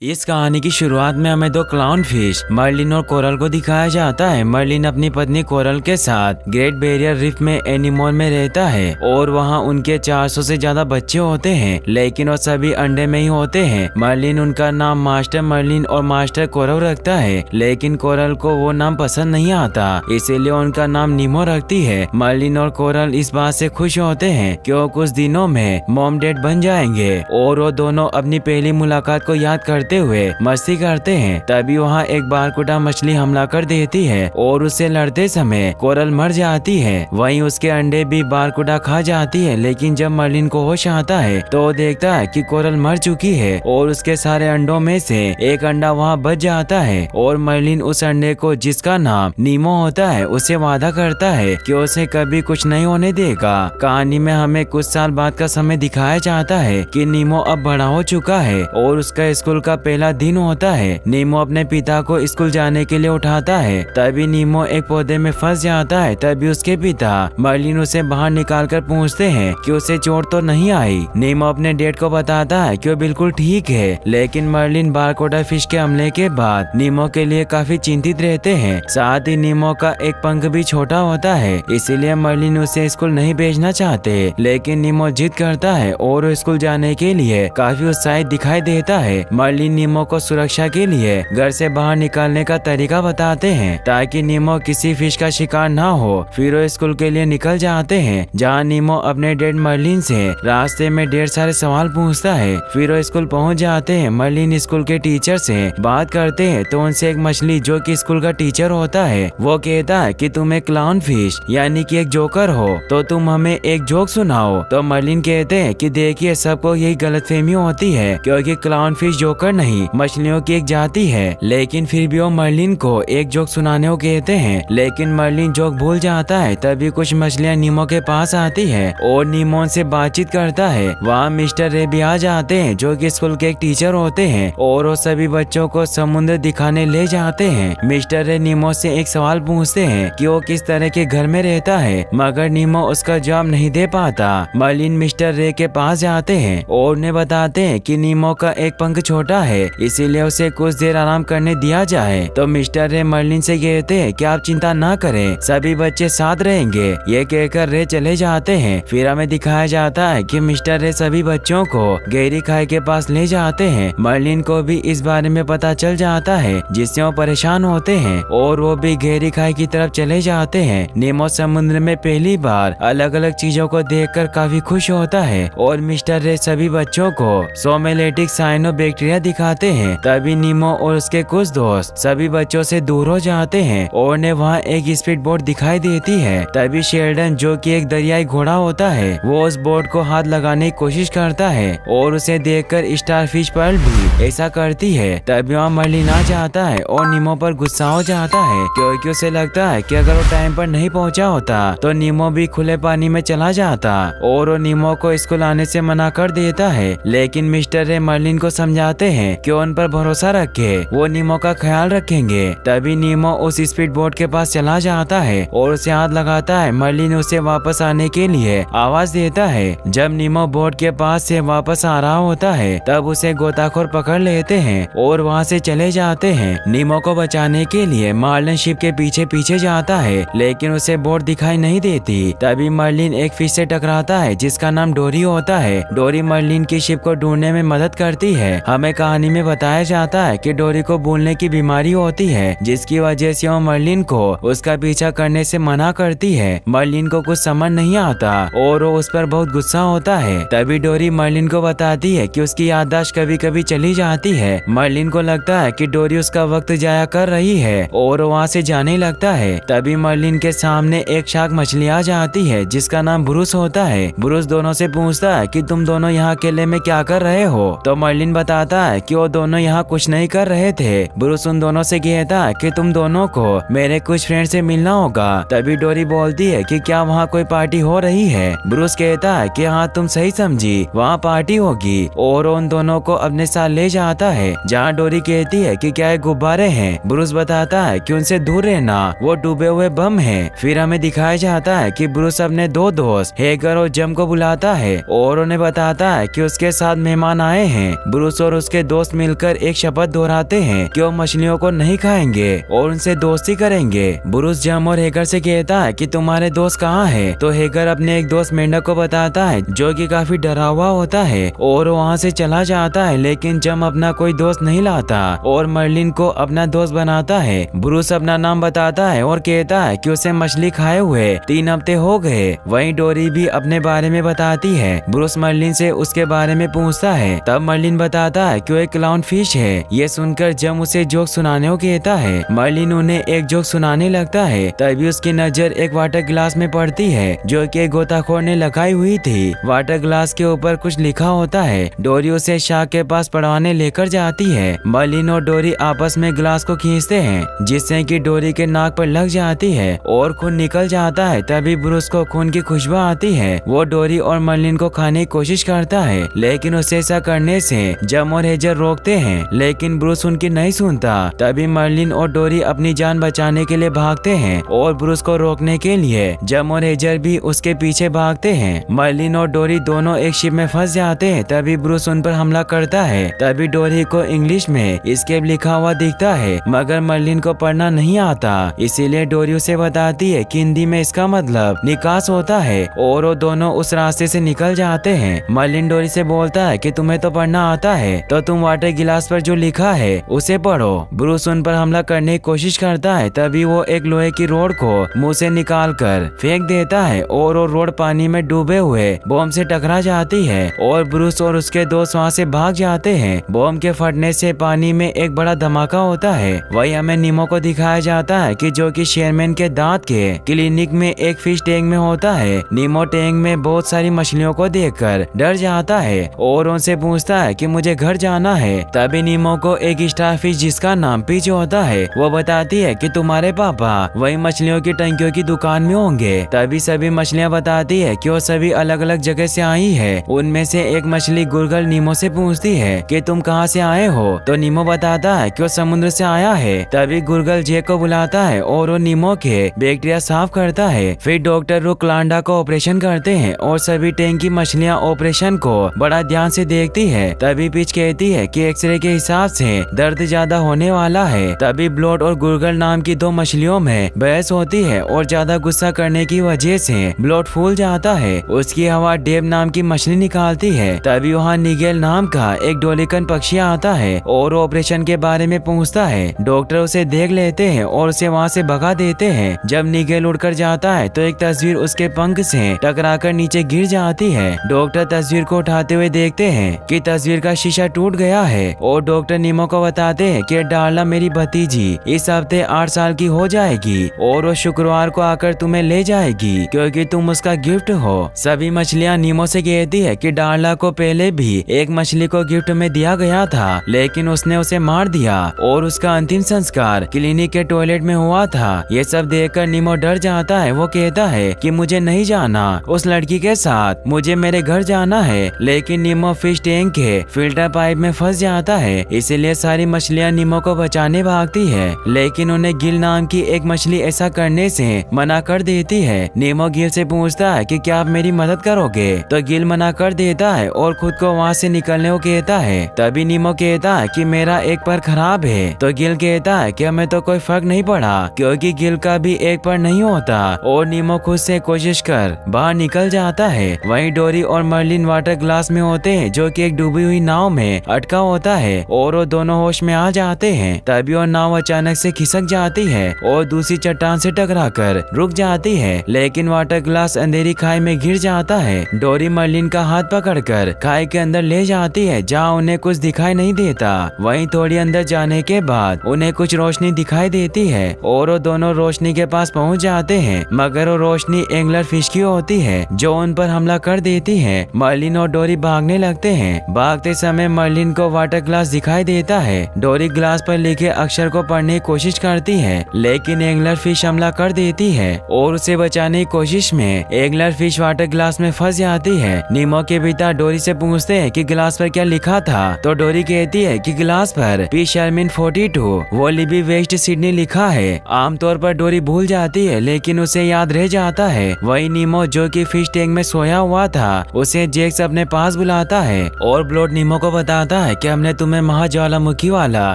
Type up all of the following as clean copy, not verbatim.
इस कहानी की शुरुआत में हमें दो क्लाउन फिश मर्लिन और कोरल को दिखाया जाता है। मर्लिन अपनी पत्नी कोरल के साथ ग्रेट बैरियर रीफ में एनिमोल में रहता है और वहाँ उनके 400 से ज्यादा बच्चे होते हैं, लेकिन वो सभी अंडे में ही होते हैं। मर्लिन उनका नाम मास्टर मर्लिन और मास्टर कोरल रखता है, लेकिन कोरल को वो नाम पसंद नहीं आता, इसीलिए उनका नाम नीमो रखती है। मर्लिन और कोरल इस बात से खुश होते हैं कि वो कुछ दिनों में मॉम डैड बन जाएंगे और वो दोनों अपनी पहली मुलाकात को याद करते हुए मस्ती करते हैं। तभी वहाँ एक बारकुटा मछली हमला कर देती है और उससे लड़ते समय कोरल मर जाती है। वहीं उसके अंडे भी बारकुटा खा जाती है, लेकिन जब मर्लिन को होश आता है तो वो देखता है कि कोरल मर चुकी है और उसके सारे अंडों में से एक अंडा वहाँ बच जाता है और मर्लिन उस अंडे को, जिसका नाम नीमो होता है, उससे वादा करता है कि उसे कभी कुछ नहीं होने देगा। कहानी में हमें कुछ साल बाद का समय दिखाया जाता है कि नीमो अब बड़ा हो चुका है और उसका स्कूल का पहला दिन होता है। नीमो अपने पिता को स्कूल जाने के लिए उठाता है, तभी नीमो एक पौधे में फंस जाता है। तभी उसके पिता मर्लिन उसे बाहर निकालकर पूछते हैं कि उसे चोट तो नहीं आई। नीमो अपने डैड को बताता है कि वो बिल्कुल ठीक है, लेकिन मर्लिन बारकोडा फिश के हमले के बाद नीमो के लिए काफी चिंतित रहते हैं। साथ ही नीमो का एक पंख भी छोटा होता है, इसीलिए मर्लिन उसे स्कूल नहीं भेजना चाहते, लेकिन नीमो जिद करता है और स्कूल जाने के लिए काफी उत्साहित दिखाई देता है। मर्लिन नीमो को सुरक्षा के लिए घर से बाहर निकालने का तरीका बताते हैं ताकि नीमो किसी फिश का शिकार ना हो। फिर वो स्कूल के लिए निकल जाते हैं, जहाँ नीमो अपने डैड मर्लिन से रास्ते में ढेर सारे सवाल पूछता है। फिर वो स्कूल पहुँच जाते हैं। मर्लिन स्कूल के टीचर से बात करते हैं तो उनसे एक मछली, जो कि स्कूल का टीचर होता है, वो कहता है कि तुम एक क्लाउन फिश यानी कि एक जोकर हो, तो तुम हमें एक जोक सुनाओ। तो मर्लिन कहते हैं कि देखिए, सबको यही गलतफहमी होती है क्योंकि क्लाउन फिश जोकर नहीं, मछलियों की एक जाति है। लेकिन फिर भी वो मर्लिन को एक जोक सुनाने को कहते हैं, लेकिन मर्लिन जोक भूल जाता है। तभी कुछ मछलियाँ नीमो के पास आती है और नीमो से बातचीत करता है। वहाँ मिस्टर रे भी आ जाते हैं, जो कि स्कूल के एक टीचर होते हैं, और वो सभी बच्चों को समुद्र दिखाने ले जाते हैं। मिस्टर रे नीमो से एक सवाल पूछते हैं कि वो किस तरह के घर में रहता है, मगर नीमो उसका जवाब नहीं दे पाता। मर्लिन मिस्टर रे के पास जाते हैं और उन्हें बताते हैं कि नीमो का एक पंख छोटा है, इसीलिए उसे कुछ देर आराम करने दिया जाए। तो मिस्टर रे मर्लिन से कहते हैं कि आप चिंता ना करें, सभी बच्चे साथ रहेंगे। ये कहकर रे चले जाते हैं। फिर हमें दिखाया जाता है कि मिस्टर रे सभी बच्चों को गहरी खाई के पास ले जाते हैं। मर्लिन को भी इस बारे में पता चल जाता है, जिससे वो परेशान होते हैं और वो भी गहरी खाई की तरफ चले जाते हैं। नीमो समुद्र में पहली बार अलग अलग चीजों को देखकर काफी खुश होता है और मिस्टर रे सभी बच्चों को सोमेलेटिक साइनोबैक्टीरिया दिखाते हैं। तभी नीमो और उसके कुछ दोस्त सभी बच्चों से दूर हो जाते हैं और उन्हें वहाँ एक स्पीड बोट दिखाई देती है। तभी शेल्डन, जो कि एक दरियाई घोड़ा होता है, वो उस बोट को हाथ लगाने की कोशिश करता है और उसे देखकर स्टारफिश पर्ल भी ऐसा करती है। तभी वहाँ मर्लिन आ जाता है और नीमो पर गुस्सा हो जाता है, क्योंकि उसे लगता है कि अगर वो टाइम पर नहीं पहुँचा होता तो नीमो भी खुले पानी में चला जाता और वो नीमो को स्कूल आने से मना कर देता है। लेकिन मिस्टर रे मर्लिन को समझाते हैं कि उन पर भरोसा रखे, वो नीमो का ख्याल रखेंगे। तभी नीमो उस स्पीड बोट के पास चला जाता है और उसे हाथ लगाता है। मर्लिन उसे वापस आने के लिए आवाज देता है। जब नीमो बोट के पास से वापस आ रहा होता है, तब उसे गोताखोर पकड़ लेते हैं और वहाँ से चले जाते हैं। नीमो को बचाने के लिए मर्लिन शिप के पीछे पीछे जाता है, लेकिन उसे बोट दिखाई नहीं देती। तभी मर्लिन एक फिश से टकराता है, जिसका नाम डोरी होता है। डोरी मर्लिन की शिप को ढूंढने में मदद करती है। हमें कहानी में बताया जाता है कि डोरी को भूलने की बीमारी होती है, जिसकी वजह से वो मर्लिन को उसका पीछा करने से मना करती है। मर्लिन को कुछ समझ नहीं आता और वो उस पर बहुत गुस्सा होता है। तभी डोरी मर्लिन को बताती है कि उसकी याददाश्त कभी कभी चली जाती है। मर्लिन को लगता है कि डोरी उसका वक्त जाया कर रही है और वहाँ से जाने लगता है। तभी मर्लिन के सामने एक शार्क मछली आ जाती है, जिसका नाम ब्रूस होता है। ब्रूस दोनों से पूछता है कि तुम दोनों यहाँ अकेले में क्या कर रहे हो। तो मर्लिन बताता है कि वो दोनों यहाँ कुछ नहीं कर रहे थे। ब्रूस उन दोनों से कहता है कि तुम दोनों को मेरे कुछ फ्रेंड से मिलना होगा। तभी डोरी बोलती है कि क्या वहाँ कोई पार्टी हो रही है। ब्रूस कहता है कि हाँ, तुम सही समझी, वहाँ पार्टी होगी, और उन दोनों को अपने साथ ले जाता है, जहाँ डोरी कहती है कि क्या ये गुब्बारे हैं। ब्रूस बताता है कि उनसे दूर रहना, वो डूबे हुए बम हैं। फिर हमें दिखाया जाता है कि ब्रूस अपने दो दोस्त हेगर और जम को बुलाता है और उन्हें बताता है कि उसके साथ मेहमान आए हैं। ब्रूस और उसके दोस्त मिलकर एक शपथ दोहराते हैं कि वो मछलियों को नहीं खाएंगे और उनसे दोस्ती करेंगे। ब्रूस जम और हेगर से कहता है कि तुम्हारे दोस्त कहाँ है, तो हेगर अपने एक दोस्त मेंढक को बताता है जो कि काफी डरा हुआ होता है और वहाँ से चला जाता है, लेकिन जम अपना कोई दोस्त नहीं लाता और मर्लिन को अपना दोस्त बनाता है। ब्रूस अपना नाम बताता है और कहता है कि उसे मछली खाए हुए 3 हफ्ते हो गए। वहीं डोरी भी अपने बारे में बताती है। ब्रूस मर्लिन से उसके बारे में पूछता है, तब मर्लिन बताता है कि वो एक क्लाउन फिश है। ये सुनकर जम उसे जोक सुनाने को कहता है। मर्लिन उन्हें एक जोक सुनाने लगता है, तभी उसकी नजर एक वाटर ग्लास में पड़ती है जो कि एक गोताखोर ने लगाई हुई थी। वाटर ग्लास के ऊपर कुछ लिखा होता है। डोरी उसे शाह के पास पढ़वाने लेकर जाती है। मर्लिन और डोरी आपस में ग्लास को खींचते हैं जिससे कि डोरी के नाक पर लग जाती है और खून निकल जाता है। तभी ब्रूस को खून की खुशबू आती है। वो डोरी और मर्लिन को खाने की कोशिश करता है, लेकिन उसे ऐसा करने से जम और हेजर रोकते हैं, लेकिन ब्रूस उनकी नहीं सुनता। तभी मर्लिन और डोरी अपनी जान बचाने के लिए भागते हैं और ब्रूस को रोकने के लिए जम और हेजर भी उसके पीछे भागते हैं। मर्लिन और डोरी दोनों एक शिप में फंस जाते हैं। तभी ब्रूस उन पर हमला करता है। तभी डोरी को इंग्लिश में एस्केप लिखा हुआ दिखता है, मगर मर्लिन को पढ़ना नहीं आता, इसीलिए डोरी उसे बताती है कि हिंदी में इसका मतलब निकास होता है और वो दोनों उस रास्ते से निकल जाते हैं। मर्लिन डोरी से बोलता है कि तुम्हें तो पढ़ना आता है, तो तुम वाटर गिलास पर जो लिखा है उसे पढ़ो। ब्रूस उन पर हमला करने की कोशिश करता है। तभी वो एक लोहे की रोड को मुंह से निकाल कर फेंक देता है और वो रोड पानी में डूबे हुए बॉम्ब से टकरा जाती है और ब्रूस और उसके दोस्त वहाँ से भाग जाते हैं। बॉम्ब के फटने से पानी में एक बड़ा धमाका होता है। वही हमें नीमो को दिखाया जाता है कि जो कि शेरमैन के दांत के क्लिनिक में एक फिश टैंक में होता है। नीमो टैंक में बहुत सारी मछलियों को देखकर डर जाता है और उनसे पूछता है कि मुझे घर जाना है। तभी नीमो को एक स्टार फिश जिसका नाम पीच होता है वो बताती है कि तुम्हारे पापा वही मछलियों की टंकियों की दुकान में होंगे। तभी सभी मछलियाँ बताती है कि वो सभी अलग अलग जगह से आई है। उनमें से एक मछली गुरगल नीमो से पूछती है कि तुम कहाँ से आए हो, तो नीमो बताता है कि वो समुद्र से आया है। तभी गुरगल जे को बुलाता है और वो नीमो के बैक्टीरिया साफ करता है। फिर डॉक्टर रुकलांडा को ऑपरेशन करते हैं और सभी टैंक की मछलियाँ ऑपरेशन को बड़ा ध्यान से देखती है। तभी पिच कहती है कि एक्सरे के हिसाब से दर्द ज्यादा होने वाला है। तभी ब्लोड और गुरगल नाम की 2 मछलियों में बहस होती है और ज्यादा गुस्सा करने की वजह से ब्लोड फूल जाता है। उसकी हवा डेब नाम की मछली निकालती है। तभी वहाँ निगेल नाम का एक डोलिकन पक्षी आता है और ऑपरेशन के बारे में पूछता है। डॉक्टर उसे देख लेते हैं और उसे वहाँ से भगा देते हैं। जब निगेल उड़कर जाता है तो एक तस्वीर उसके पंख से टकराकर नीचे गिर जाती है। डॉक्टर तस्वीर को उठाते हुए देखते हैं कि तस्वीर का शीशा टूट गया है और डॉक्टर नीमो को बताते हैं कि डार्ला मेरी भतीजी इस हफ्ते 8 साल की हो जाएगी और वो शुक्रवार को आकर तुम्हें ले जाएगी क्योंकि तुम उसका गिफ्ट हो। सभी मछलियाँ नीमो से कहती है कि डार्ला को पहले भी एक मछली को गिफ्ट में दिया गया था, लेकिन उसने उसे मार दिया और उसका अंतिम संस्कार क्लिनिक के टॉयलेट में हुआ था। ये सब देखकर नीमो डर जाता है। वो कहता है कि मुझे नहीं जाना उस लड़की के साथ, मुझे मेरे घर जाना है। लेकिन नीमो फिश टैंक के फिल्टर पाइप में फंस जाता है, इसीलिए सारी मछलियाँ नीमो को बचाने भागती है, लेकिन उन्हें गिल नाम की एक मछली ऐसा करने से मना कर देती है। नीमो गिल से पूछता है कि क्या आप मेरी मदद करोगे, तो गिल मना कर देता है और खुद को वहाँ से निकलने को कहता है। तभी नीमो कहता है कि मेरा एक पर खराब है, तो गिल कहता है कि हमें तो कोई फर्क नहीं पड़ा क्योंकि गिल का भी एक पर नहीं होता और नीमो खुद से कोशिश कर बाहर निकल जाता है। वहीं डोरी और मर्लिन वाटर ग्लास में होते हैं जो कि एक डूबी हुई नाव में अटका होता है और वो दोनों होश में आ जाते हैं। तभी वो नाव अचानक से खिसक जाती है और दूसरी चट्टान से टकराकर रुक जाती है, लेकिन वाटर ग्लास अंधेरी खाई में गिर जाता है। डोरी मर्लिन का हाथ पकड़कर खाई के अंदर ले जाती है जहाँ उन्हें कुछ दिखाई नहीं देता। वहीं थोड़ी अंदर जाने के बाद उन्हें कुछ रोशनी दिखाई देती है और वो दोनों रोशनी के पास पहुंच जाते हैं, मगर वो रोशनी एंगलर फिश की होती है जो उन पर हमला कर देती है। मर्लिन और डोरी भागने लगते हैं। भागते समय मर्लिन को वाटर ग्लास दिखाई देता है। डोरी ग्लास पर लिखे अक्षर को पढ़ने की कोशिश करती है, लेकिन एंगलर फिश हमला कर देती है और उसे बचाने की कोशिश में एंगलर फिश वाटर ग्लास में फंस जाती है। नीमो के पिता डोरी से पूछते हैं कि ग्लास पर क्या लिखा था, तो डोरी कहती है कि ग्लास पर पी शर्मिन 42 वोलिबी वेस्ट सिडनी लिखा है। आमतौर पर डोरी भूल जाती है लेकिन उसे याद रह जाता है। वही नीमो जो कि फिश टैंक में सोया हुआ था उसे जैक्स अपने पास बुलाता है और ब्लोड नीमो को बताता है कि हमने तुम्हें महाज्वालामुखी वाला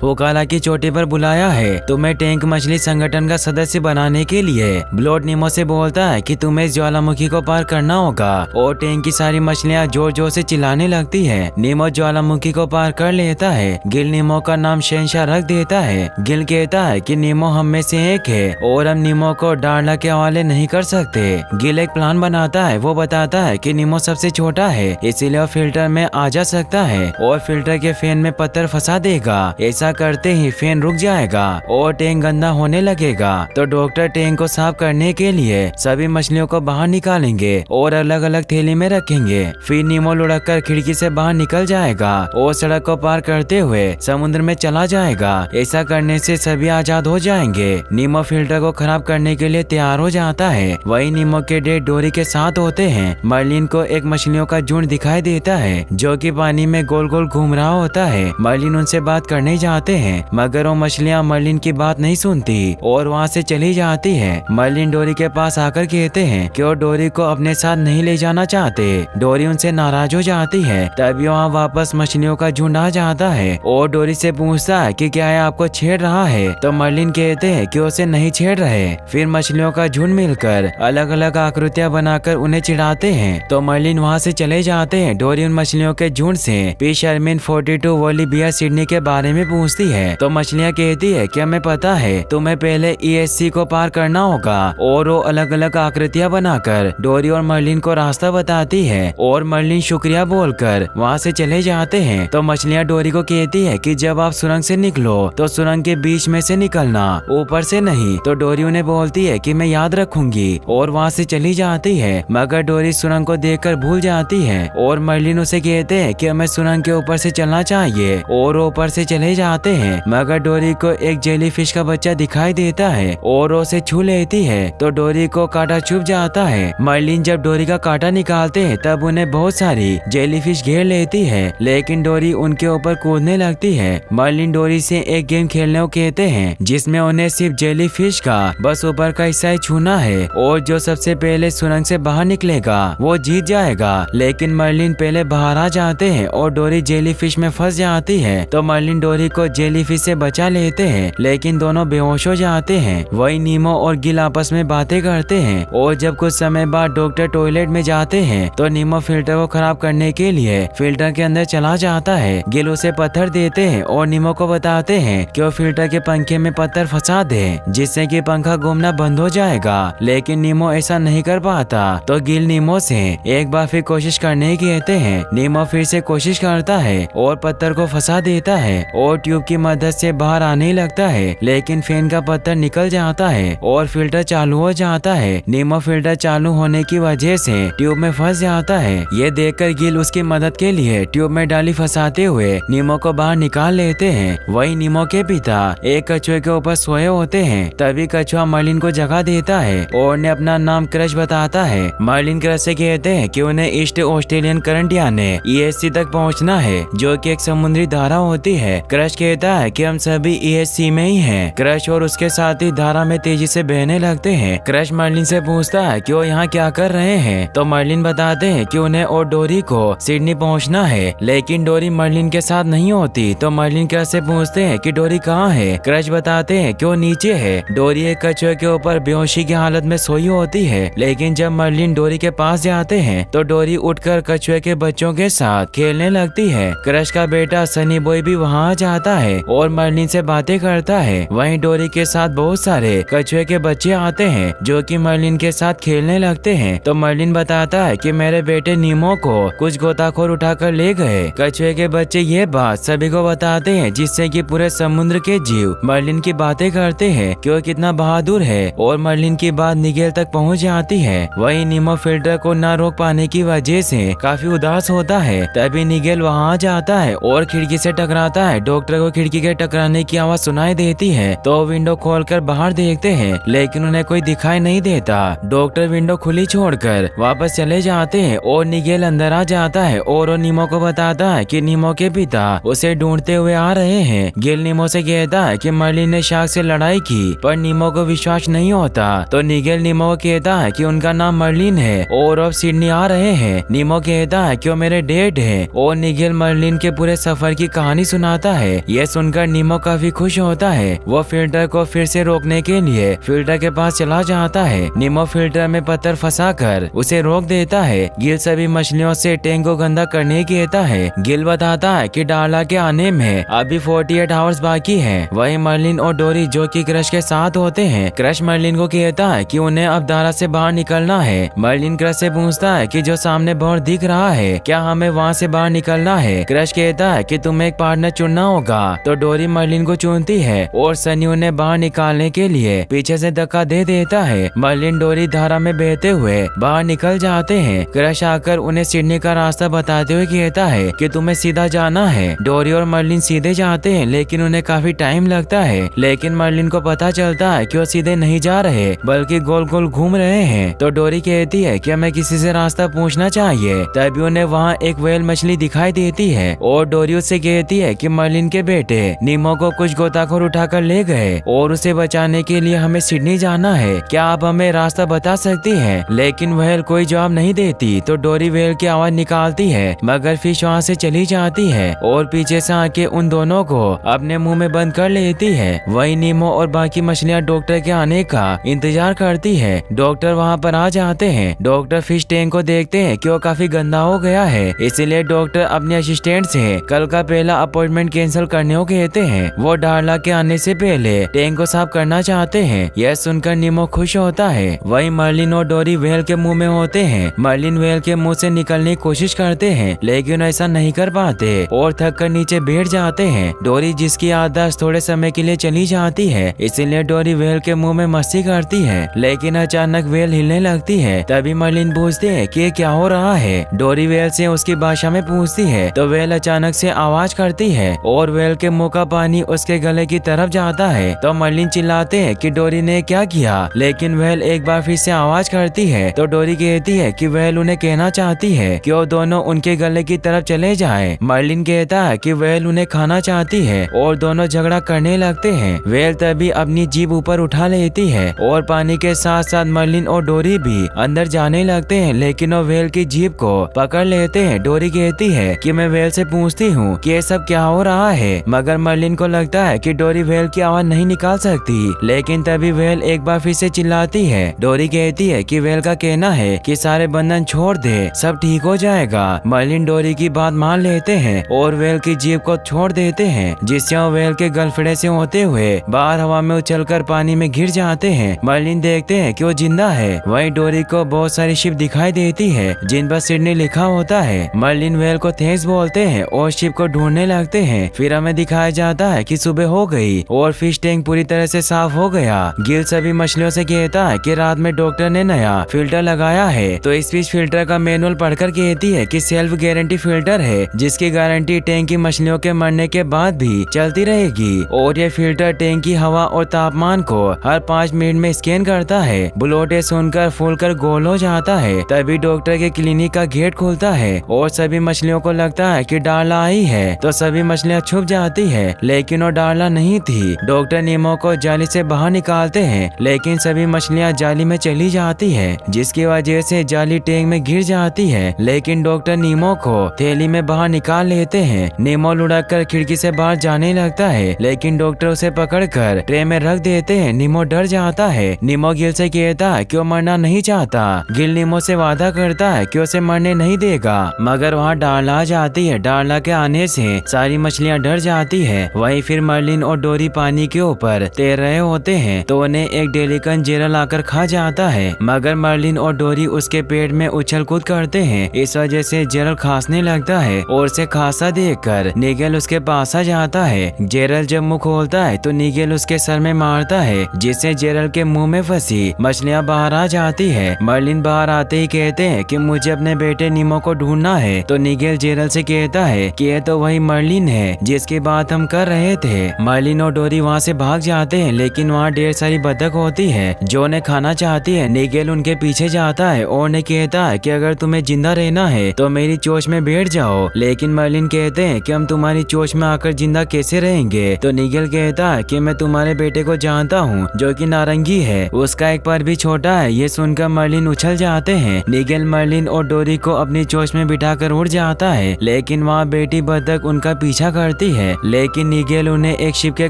ओकाला की चोटी पर बुलाया है तुम्हें टैंक मछली संगठन का सदस्य बनाने के लिए। ब्लॉट नीमो से बोलता है कि तुम्हें इस ज्वालामुखी को पार करना होगा और टैंक की सारी मछलियाँ जोर जोर से चिल्लाने लगती है। नीमो ज्वालामुखी को पार कर लेता है। गिल नीमो का नाम शहंशाह रख देता है। गिल कहता है कि नीमो हम में से एक है और हम नीमो को डार्ला के हवाले नहीं कर सकते। गिल एक प्लान बनाता है। वो बताता है कि नीमो सबसे छोटा है इसीलिए वो फिल्टर में आ जा सकता है और फिल्टर के फैन में पत्थर फंसा देगा। ऐसा करते ही फैन रुक जाएगा और टैंक गंदा होने लगेगा। तो डॉक्टर टैंक को साफ करने के लिए सभी मछलियों को बाहर निकालेंगे और अलग अलग थैली में रखेंगे। फिर नीमो लुढ़क कर खिड़की से बाहर निकल जाएगा और सड़क को पार करते हुए समुद्र में चला जाएगा। ऐसा करने से सभी आजाद हो जाएंगे। नीमो फिल्टर को खराब करने के लिए तैयार हो जाता है। वही नीमो के डेड डोरी के साथ होते हैं। मर्लिन को एक मछलियों का झुंड दिखाई देता है जो कि पानी में गोल गोल घूम रहा होता है। मर्लिन उनसे बात करने जाते हैं मगर वो मछलियाँ मर्लिन की बात नहीं सुनती और वहाँ से चली जाती है। मर्लिन डोरी के पास आकर कहते हैं कि वो डोरी को अपने साथ नहीं ले जाना चाहते। डोरी उनसे नाराज हो जाती है। तभी वहाँ वापस मछलियों का झुंड आ जाता है और डोरी से पूछता है कि क्या ये आपको छेड़ रहा है। तो मर्लिन कहते हैं कि उसे नहीं छेड़ रहे। फिर मछलियों का झुंड मिलकर अलग अलग आकृतियाँ बनाकर उन्हें चिढ़ाते हैं। तो मर्लिन वहाँ से चले जाते हैं। डोरी उन मछलियों के झुंड से पी शर्मिन 42 वोलिबिया सिडनी के बारे में पूछती है। तो मछलियाँ कहती है कि हमें पता है तुम्हें पहले ESC को पार करना होगा और वो अलग अलग आकृतियाँ बनाकर डोरी और मर्लिन को रास्ता बताती है और मर्लिन शुक्रिया बोलकर वहाँ से चले जाते हैं। तो मछलियाँ डोरी को कहती है कि जब आप सुरंग से निकलो तो सुरंग के बीच में से निकलना, ऊपर से नहीं। तो डोरी उन्हें बोलती है कि मैं याद रखूंगी और वहाँ से चली जाती है। मगर डोरी सुरंग को देखकर भूल जाती है और मर्लिन उसे कहते हैं कि हमें सुरंग के ऊपर से चलना चाहिए और ऊपर से चले जाते हैं। मगर डोरी को एक जेलीफिश का बच्चा दिखाई देता है और उसे छू लेती है। तो डोरी को कांटा चुभ जाता है। मर्लिन जब डोरी का कांटा निकालते हैं तब उन्हें बहुत सारी जेलीफिश घेर लेती है लेकिन डोरी उनके ऊपर कूदने लगती है। मर्लिन डोरी से एक गेम खेलने को कहते हैं जिसमें उन्हें सिर्फ जेलीफिश का बस ऊपर का हिस्सा ही छूना है और जो सबसे पहले सुरंग से बाहर निकलेगा वो जीत जाएगा। लेकिन मर्लिन पहले बाहर आ जाते हैं और डोरी जेलीफिश में फंस जाती है। तो मर्लिन डोरी को जेलीफिश से बचा लेते हैं लेकिन दोनों बेहोश हो जाते हैं। वही नीमो और गिल आपस में बातें करते हैं और जब कुछ समय बाद डॉक्टर टॉयलेट में जाते हैं तो नीमो फिल्टर को खराब करने के लिए फिल्टर के अंदर चला जाता है। गिल उसे पत्थर देते हैं और नीमो को बताते हैं कि वो फिल्टर के पंखे में पत्थर फंसा दे जिससे कि पंखा घूमना बंद हो जाएगा। लेकिन नीमो ऐसा नहीं कर पाता। तो गिल नीमो से एक बार फिर कोशिश करने की कहते हैं। नीमो फिर से कोशिश करता है और पत्थर को फंसा देता है और ट्यूब की मदद से बाहर आने लगता है लेकिन फैन का पत्थर निकल जाता है और फिल्टर चालू हो जाता है। नीमो फिल्टर चालू होने की वजह से ट्यूब में फंस जाता है। ये देखकर गिल उसकी मदद के लिए ट्यूब में डाली फंसाते हुए नीमो को बाहर निकाल लेते हैं। वही नीमो के पिता एक कछुए के ऊपर सोए होते हैं। तभी कछुआ मर्लिन को जगह देता है और उन्हें अपना नाम क्रश बताता है। मर्लिन क्रश से कहते हैं कि उन्हें ईस्ट ऑस्ट्रेलियन करंट यानी ESC तक पहुंचना है जो कि एक समुद्री धारा होती है। क्रश कहता है कि हम सभी ESC में ही हैं। क्रश और उसके साथी धारा में तेजी से बहने लगते हैं। क्रश मर्लिन से पूछता है कि वो यहाँ क्या कर रहे हैं। तो मर्लिन बताते हैं कि उन्हें और डोरी को सिडनी पहुँचना है लेकिन डोरी मर्लिन के साथ नहीं होती। तो मर्लिन क्रश से पूछते हैं कि डोरी कहाँ है। क्रश बताते हैं कि वो नीचे है। डोरी एक कछुए के ऊपर बेहोशी की हालत में सोई होती है लेकिन जब मर्लिन डोरी के पास जाते हैं तो डोरी उठकर कछुए के बच्चों के साथ खेलने लगती है। क्रश का बेटा सनी बॉय भी वहाँ जाता है और मर्लिन से बातें करता है। वहीं डोरी के साथ बहुत सारे कछुए के बच्चे आते हैं जो कि मर्लिन के साथ खेलने लगते हैं। तो मर्लिन बताता है कि मेरे बेटे नीमो को कुछ गोताखोर उठाकर ले गए। कछुए के बच्चे ये बात सभी को बताते हैं जिससे कि पूरे समुद्र के जीव मर्लिन की बातें करते हैं कि वो कितना बहादुर है और मर्लिन की बात निगेल तक पहुंच जाती है। वही नीमो फिल्टर को न रोक पाने की वजह से काफी उदास होता है। तभी निगेल वहाँ जाता है और खिड़की से टकराता है। डॉक्टर को खिड़की के टकराने की आवाज सुनाई देती है तो विंडो खोलकर बाहर देखते हैं लेकिन उन्हें कोई दिखाई नहीं देता। डॉक्टर विंडो खुली छोड़कर वापस चले जाते हैं और निगेल अंदर आ जाता है और वो नीमो को बताता है कि नीमो के पिता उसे ढूंढते हुए आ रहे हैं। गिल नीमो से कहता है कि मर्लिन ने शार्क से लड़ाई की पर नीमो को विश्वास नहीं होता। तो निगेल नीमो को कहता है कि उनका नाम मर्लिन है और अब सिडनी आ रहे हैं। नीमो कहता है कि वो मेरे डेड है और निगेल मर्लिन मर्लिन के पूरे सफर की कहानी सुनाता है। यह सुनकर नीमो काफी खुश होता है। वो फिल्टर को फिर से रोकने के लिए फिल्टर के पास चला जाता है। नीमो फिल्टर में पत्थर फंसाकर उसे रोक देता है। गिल सभी मछलियों से टैंक को गंदा करने की कहता है। गिल बताता है कि डार्ला के आने में अभी 48 आवर्स बाकी है। वही मर्लिन और डोरी जो कि क्रश के साथ होते हैं। क्रश मर्लिन को कहता है कि उन्हें अब दारा से बाहर निकलना है। मर्लिन क्रश से पूछता है कि जो सामने बोर्ड दिख रहा है क्या हमें वहाँ से बाहर निकलना है। क्रश कहता है कि तुम्हें एक पार्टनर चुनना होगा। तो डोरी मर्लिन को चुनती है और सनी उन्हें बाहर निकालने के लिए पीछे से धक्का दे देता है। मर्लिन डोरी धारा में बहते हुए बाहर निकल जाते हैं। क्रश आकर उन्हें सिडनी का रास्ता बताते हुए कहता है कि तुम्हें सीधा जाना है। डोरी और मर्लिन सीधे जाते हैं लेकिन उन्हें काफी टाइम लगता है। लेकिन मर्लिन को पता चलता है कि वो सीधे नहीं जा रहे बल्कि गोल गोल घूम रहे हैं। तो डोरी कहती है कि हमें किसी से रास्ता पूछना चाहिए। तभी उन्हें वहाँ एक व्हेल मछली दिखाई देती है और डोरी उससे कहती है कि मर्लिन के बेटे नीमो को कुछ गोताखोर उठाकर ले गए और उसे बचाने के लिए हमें सिडनी जाना है। क्या आप हमें रास्ता बता सकती हैं? लेकिन व्हेल कोई जवाब नहीं देती। तो डोरी व्हेल की आवाज निकालती है मगर फिश वहाँ से चली जाती है और पीछे से आके उन दोनों को अपने मुंह में बंद कर लेती है। वही नीमो और बाकी मछलियाँ डॉक्टर के आने का इंतजार करती है। डॉक्टर वहाँ पर आ जाते हैं। डॉक्टर फिश टैंक को देखते हैं कि वो काफी गंदा हो गया है। इसीलिए डॉक्टर अपने असिस्टेंट से कल का पहला अपॉइंटमेंट कैंसिल करने को कहते हैं। वो डार्ला के आने से पहले टैंक को साफ करना चाहते हैं। यह सुनकर नीमो खुश होता है। वही मर्लिन और डोरी व्हेल के मुंह में होते हैं। मर्लिन व्हेल के मुंह से निकलने की कोशिश करते हैं लेकिन ऐसा नहीं कर पाते और थक कर नीचे बैठ जाते हैं। डोरी जिसकी याददाश्त थोड़े समय के लिए चली जाती है इसलिए डोरी व्हेल के मुंह में मस्ती करती है लेकिन अचानक व्हेल हिलने लगती है। तभी मर्लिन पूछते है कि क्या हो रहा है। डोरी व्हेल से उसकी भाषा में पूछती है तो व्हेल अचानक से आवाज करती है और व्हेल के मुंह का पानी उसके गले की तरफ जाता है। तो मर्लिन चिल्लाते है कि डोरी ने क्या किया लेकिन व्हेल एक बार फिर से आवाज करती है। तो डोरी कहती है कि व्हेल उन्हें कहना चाहती है कि वो दोनों उनके गले की तरफ चले जाएं। मर्लिन कहता है कि व्हेल उन्हें खाना चाहती है और दोनों झगड़ा करने लगते हैं। व्हेल तभी अपनी जीभ ऊपर उठा लेती है और पानी के साथ साथ मर्लिन और डोरी भी अंदर जाने लगते हैं लेकिन वो व्हेल की जीभ को पकड़ लेते हैं। डोरी कहती है कि मैं व्हेल से पूछती हूँ कि ये सब क्या हो रहा है मगर मर्लिन को लगता है कि डोरी व्हेल की आवाज नहीं निकाल सकती। लेकिन तभी व्हेल एक बार फिर से चिल्लाती है। डोरी कहती है कि व्हेल का कहना है कि सारे बंधन छोड़ दे सब ठीक हो जाएगा। मर्लिन डोरी की बात मान लेते हैं और व्हेल की जीभ को छोड़ देते हैं जिससे वो व्हेल के गलफड़े से होते हुए बाहर हवा में उछलकर पानी में गिर जाते हैं। मर्लिन देखते हैं कि वो जिंदा है। वहीं डोरी को बहुत सारी शिप दिखाई देती है जिन पर सिडनी लिखा होता है। मर्लिन व्हेल को थैंक्स बोलते हैं और शिप को ढूंढने लगते हैं। फिर हमें दिखाया जाता है कि सुबह हो गई और फिश टैंक पूरी तरह से साफ हो गया। गिल सभी मछलियों से कहता है कि रात में डॉक्टर ने नया फिल्टर लगाया है। तो इस फिश फिल्टर का मैनुअल पढ़कर कहती है कि सेल्फ गारंटी फिल्टर है जिसकी गारंटी टैंक की मछलियों के मरने के बाद भी चलती रहेगी और ये फिल्टर टैंक की हवा और तापमान को हर 5 मिनट में स्कैन करता है। बुलोटे सुनकर फूलकर गोल हो जाता है। तभी डॉक्टर के क्लिनिक का गेट खुलता है और सभी मछलियों को लगता है कि डार्ला आई है। तो सभी मछलियां छुप जाती है लेकिन वो डार्ला नहीं थी। डॉक्टर नीमो को जाली से बाहर निकालते हैं लेकिन सभी मछलियां जाली में चली जाती है जिसकी वजह से जाली टैंक में गिर जाती है। लेकिन डॉक्टर नीमो को थैली में बाहर निकाल लेते हैं। नीमो लुढ़क कर खिड़की से बाहर जाने लगता है लेकिन डॉक्टर उसे पकड़कर ट्रे में रख देते हैं। नीमो डर जाता है। नीमो गिल से कहता है कि वो मरना नहीं चाहता। गिल नीमो से वादा करता है कि उसे मरने नहीं देगा मगर वहाँ डार्ला आ जाती है। डार्ला के आने से सारी मछलियाँ डर जाती है। वहीं फिर मर्लिन और डोरी पानी के ऊपर तैर रहे होते हैं तो उन्हें एक डेलिकन जेरल आकर खा जाता है मगर मर्लिन और डोरी उसके पेट में उछल कूद करते हैं। इस वजह से जेरल खांसने लगता है और उसे खांसा देखकर निगेल उसके पास आ जाता है। जेरल जब मुंह खोलता है तो निगेल उसके सर में मारता है जिससे जेरल के मुंह में फंसी मछलियाँ बाहर आ जाती है। मर्लिन बाहर आते ही कहते हैं कि मुझे अपने बेटे नीमो को ढूंढना है। तो निगेल जेरल से कहता है कि यह तो वही मर्लिन है जिसकी बात हम कर रहे थे। मर्लिन और डोरी वहाँ से भाग जाते हैं लेकिन वहाँ ढेर सारी बतख होती है जो उन्हें खाना चाहती है। निगेल उनके पीछे जाता है और उन्हें कहता है कि अगर तुम्हें जिंदा रहना है तो मेरी चोंच में बैठ जाओ। लेकिन मर्लिन कहते हैं कि हम तुम्हारी चोंच में आकर जिंदा कैसे रहेंगे। तो निगेल कहता है कि मैं तुम्हारे बेटे को जानता हूँ जो कि नारंगी है, उसका एक पर भी छोटा है। ये सुनकर मर्लिन उछल जाते हैं। निगेल मर्लिन और डोरी को अपनी चोंच में बिठाकर उड़ जाता है लेकिन लेकिन वहाँ बेटी बतख उनका पीछा करती है, लेकिन निगेल उन्हें एक शिप के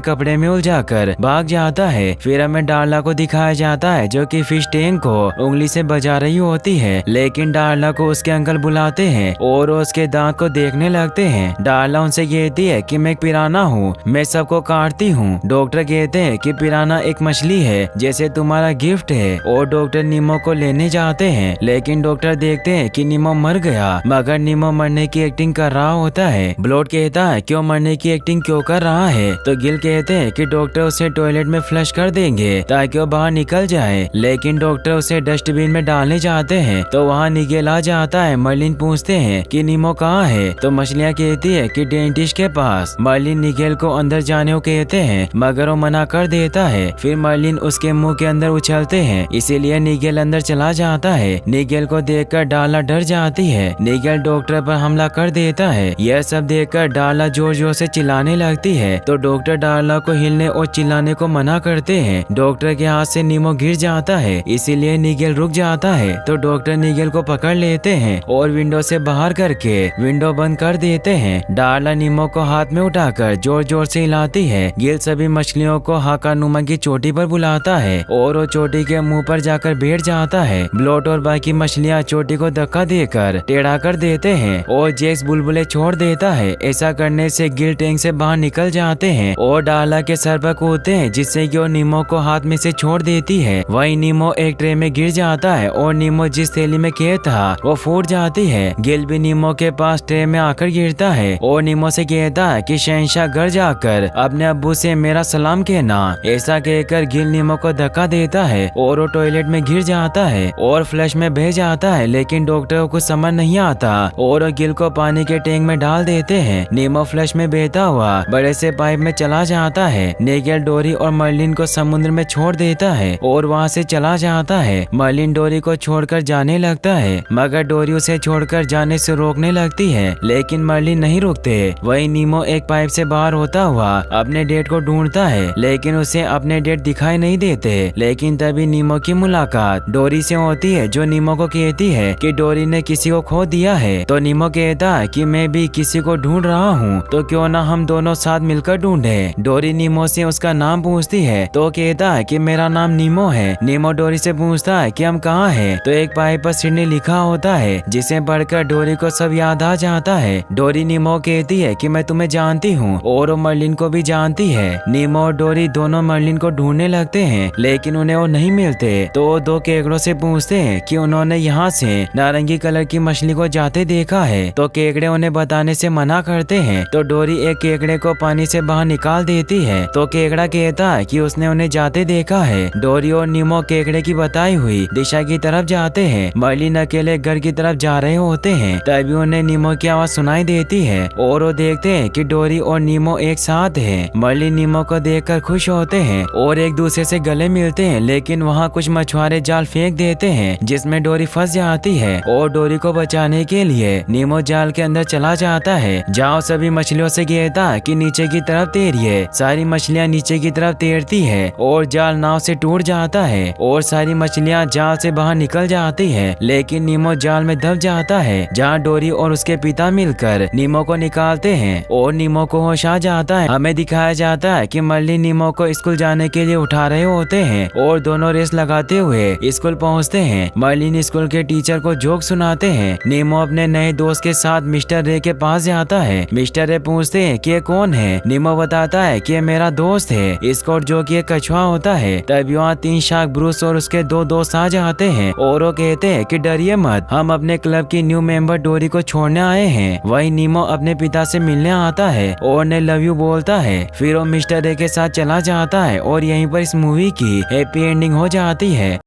कपड़े में उलझाकर भाग जाता है। फिर हमें डार्ला को दिखाया जाता है जो कि फिश टैंक को उंगली से बजा रही होती है, लेकिन डार्ला को उसके अंकल बुलाते हैं और उसके दांत को देखने लगते हैं। डार्ला उनसे कहती है कि मैं एक पिराना हूँ, मैं सबको काटती हूँ। डॉक्टर कहते हैं कि पिराना एक मछली है जैसे तुम्हारा गिफ्ट है, और डॉक्टर नीमो को लेने जाते हैं, लेकिन डॉक्टर देखते हैं कि नीमो मर गया, मगर नीमो मरने की एक्टिंग कर रहा होता है। ब्लॉट कहता है कि वो मरने की एक्टिंग क्यों कर रहा है, तो गिल कहते हैं कि डॉक्टर उसे टॉयलेट में फ्लश कर देंगे ताकि वो बाहर निकल जाए, लेकिन डॉक्टर उसे डस्टबिन में डालने जाते हैं तो वहाँ निगेल आ जाता है। मर्लिन पूछते हैं कि नीमो कहाँ है, तो मछलियाँ कहती है कि डेंटिस्ट के पास। मर्लिन निगेल को अंदर जाने को कहते हैं, मगर वो मना कर देता है। फिर मर्लिन उसके मुंह के अंदर उछलते हैं, इसीलिए निगेल अंदर चला जाता है। निगेल को देखकर डार्ला डर जाती है। निगेल डॉक्टर पर हमला कर देता है। यह सब देखकर डार्ला जोर जोर से चिल्लाने लगती है, तो डॉक्टर डार्ला को हिलने और चिल्लाने को मना करते हैं। डॉक्टर के हाथ से नीमो गिर जाता है, इसीलिए निगेल रुक जाता है, तो डॉक्टर निगेल को पकड़ लेते हैं और विंडो से बाहर करके विंडो बंद कर देते हैं। डार्ला नीमो को हाथ में उठाकर जोर जोर से हिलाती है। गिल सभी मछलियों को हाकानुमा की चोटी पर बुलाता है और वो चोटी के मुंह पर जाकर बैठ जाता है। ब्लॉट और बाकी मछलियाँ चोटी को धक्का देकर टेढ़ा कर देते हैं और जैक्स बुलबुले छोड़ देता है। ऐसा करने से गिल टैंक से बाहर निकल जाते हैं और डार्ला के सर पर कूदते हैं, जिससे कि वो नीमो को हाथ में से छोड़ देती है। वही नीमो एक ट्रे में गिर जाता है और नीमो जिस थैली में कैद था वो फूट जाती है। गिल भी नीमो के पास ट्रे में आकर गिरता है और नीमो से कहता है कि शहंशाह घर जाकर अपने अब्बू से मेरा सलाम कहना। ऐसा कहकर गिल नीमो को धक्का देता है और वो टॉयलेट में गिर जाता है और फ्लश में बह जाता है, लेकिन डॉक्टर को कुछ समझ नहीं आता और वो गिल को पानी के टैंक में डाल देते हैं। नीमो फ्लश में बहता हुआ बड़े से पाइप में चला जाता है। निगेल डोरी और मर्लिन को समुद्र में छोड़ देता है और वहाँ से चला जाता है। मर्लिन डोरी को छोड़कर जाने लगता है, मगर डोरी उसे छोड़कर जाने से रोकने लगती है, लेकिन मर्लिन नहीं रुकते। वही नीमो एक पाइप से बाहर होता हुआ अपने डेट को ढूंढता है, लेकिन उसे अपने डेट दिखाई नहीं देते। लेकिन तभी नीमो की मुलाकात डोरी से होती है, जो नीमो को कहती है कि डोरी ने किसी को खो दिया है। तो नीमो कहता है कि मैं भी किसी को ढूंढ रहा हूँ, तो क्यों ना हम दोनों साथ मिलकर ढूंढे। डोरी नीमो से उसका नाम पूछती है, तो कहता है कि मेरा नाम नीमो है। नीमो डोरी से पूछता है कि हम कहाँ हैं, तो एक पाइप पर सिडनी लिखा होता है, जिसे पढ़कर डोरी को सब याद आ जाता है। डोरी नीमो कहती है कि मैं तुम्हें जानती हूँ और वो मर्लिन को भी जानती है। नीमो और डोरी दोनों मर्लिन को ढूंढने लगते हैं, लेकिन उन्हें वो नहीं मिलते, तो वो दो केकड़ों से पूछते हैं कि उन्होंने यहाँ से नारंगी कलर की मछली को जाते देखा है, तो केकड़े उन्हें बताने से मना करते हैं। तो डोरी एक केकड़े को पानी से बाहर निकाल देती है, तो केकड़ा कहता है कि उसने उन्हें जाते देखा है। डोरी और नीमो केकड़े की बताई हुई दिशा की तरफ जाते हैं। मर्लिन अकेले घर की तरफ जा रहे होते हैं, तभी उन्हें नीमो की आवाज सुनाई देती है और वो देखते हैं कि डोरी और नीमो एक साथ हैं। मर्लिन नीमो को देखकर खुश होते हैं और एक दूसरे से गले मिलते हैं, लेकिन वहाँ कुछ मछुआरे जाल फेंक देते हैं, जिसमें डोरी फंस जाती है और डोरी को बचाने के लिए नीमो जाल के अंदर चला जाता है। जाओ सभी मछलियों से कहता है कि नीचे की तरफ तैरिए। सारी मछलियाँ नीचे की तरफ तैरती है और जाल नाव से टूट जाता है और सारी मछलियाँ जाल से बाहर निकल जाती है, लेकिन नीमो जाल में दब जाता है, जहाँ डोरी और उसके पिता मिलकर नीमो को निकालते हैं और नीमो को होश आ जाता है। हमें दिखाया जाता है कि मर्लिन नीमो को स्कूल जाने के लिए उठा रहे होते हैं और दोनों रेस लगाते हुए स्कूल पहुंचते हैं। मर्लिन स्कूल के टीचर को जोक सुनाते हैं। नीमो अपने नए दोस्त के साथ मिस्टर रे के पास जाता है। मिस्टर रे पूछते हैं कि ये कौन है। नीमो बताता है कि ये मेरा दोस्त है स्कॉट, जो कि एक कछुआ होता है। तभी वहाँ 3 शार्क ब्रूस और उसके 2 दोस्त आ जाते हैं और वो कहते हैं कि डरिए मत, हम अपने क्लब की न्यू मेंबर डोरी को छोड़ने आए हैं। वही नीमो अपने पिता से मिलने आता है और ने लव यू बोलता है। फिर वो मिस्टर रे के साथ चला जाता है और यहीं पर इस मूवी की हैप्पी एंडिंग हो जाती है।